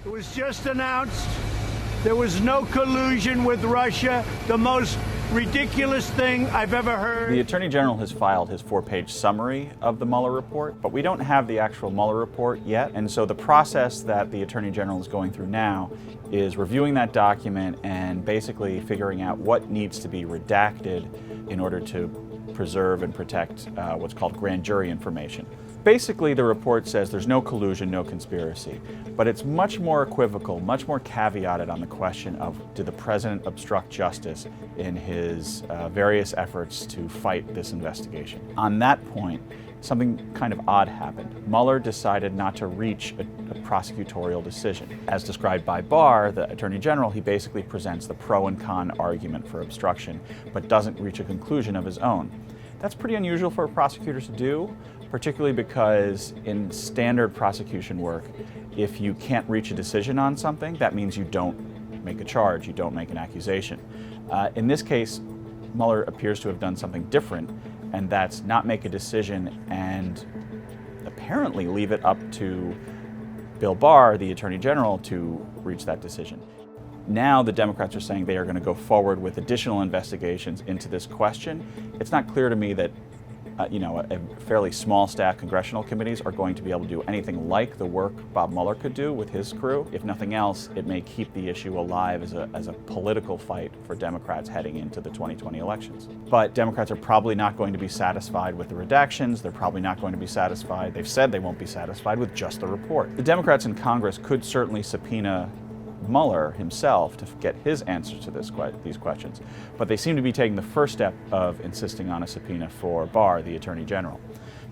It was just announced there was no collusion with Russia, the most ridiculous thing I've ever heard. The Attorney General has filed his 4-page summary of the Mueller report, but we don't have the actual Mueller report yet. And so the process that the Attorney General is going through now is reviewing that document and basically figuring out what needs to be redacted in order to preserve and protect what's called grand jury information. Basically, the report says there's no collusion, no conspiracy, but it's much more equivocal, much more caveated on the question of did the president obstruct justice in his various efforts to fight this investigation. On that point, something kind of odd happened. Mueller decided not to reach a prosecutorial decision. As described by Barr, the Attorney General, he basically presents the pro and con argument for obstruction, but doesn't reach a conclusion of his own. That's pretty unusual for prosecutors to do, particularly because in standard prosecution work, if you can't reach a decision on something, that means you don't make a charge, you don't make an accusation. In this case, Mueller appears to have done something different, and that's not make a decision and apparently leave it up to Bill Barr, the Attorney General, to reach that decision. Now the Democrats are saying they are going to go forward with additional investigations into this question. It's not clear to me that a fairly small staff congressional committees are going to be able to do anything like the work Bob Mueller could do with his crew. If nothing else, it may keep the issue alive as a political fight for Democrats heading into the 2020 elections. But Democrats are probably not going to be satisfied with the redactions. They're probably not going to be satisfied. They've said they won't be satisfied with just the report. The Democrats in Congress could certainly subpoena Mueller himself to get his answers to these questions. But they seem to be taking the first step of insisting on a subpoena for Barr, the Attorney General.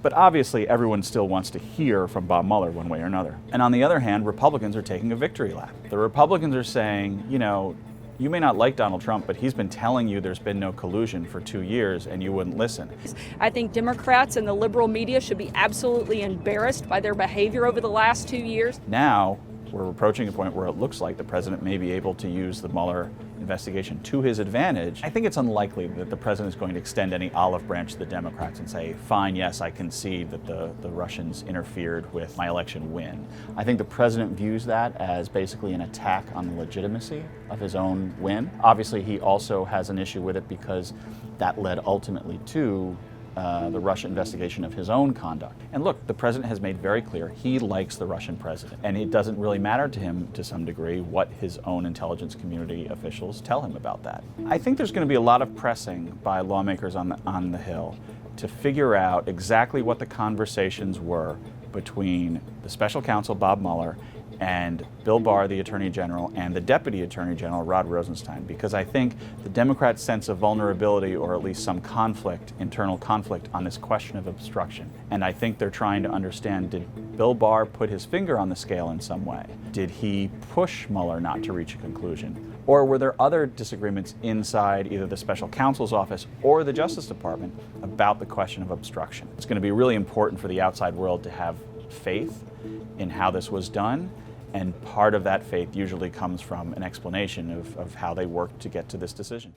But obviously everyone still wants to hear from Bob Mueller one way or another. And on the other hand, Republicans are taking a victory lap. The Republicans are saying, you may not like Donald Trump, but he's been telling you there's been no collusion for 2 years and you wouldn't listen. I think Democrats and the liberal media should be absolutely embarrassed by their behavior over the last 2 years. Now, we're approaching a point where it looks like the president may be able to use the Mueller investigation to his advantage. I think it's unlikely that the president is going to extend any olive branch to the Democrats and say, fine, yes, I concede that the Russians interfered with my election win. I think the president views that as basically an attack on the legitimacy of his own win. Obviously, he also has an issue with it because that led ultimately to the Russia investigation of his own conduct. And look, the president has made very clear he likes the Russian president, and it doesn't really matter to him to some degree what his own intelligence community officials tell him about that. I think there's going to be a lot of pressing by lawmakers on the Hill to figure out exactly what the conversations were between the special counsel Bob Mueller and Bill Barr, the Attorney General, and the Deputy Attorney General, Rod Rosenstein, because I think the Democrats' sense of vulnerability, or at least some conflict, internal conflict, on this question of obstruction. And I think they're trying to understand, did Bill Barr put his finger on the scale in some way? Did he push Mueller not to reach a conclusion? Or were there other disagreements inside either the special counsel's office or the Justice Department about the question of obstruction? It's going to be really important for the outside world to have faith in how this was done, and part of that faith usually comes from an explanation of how they worked to get to this decision.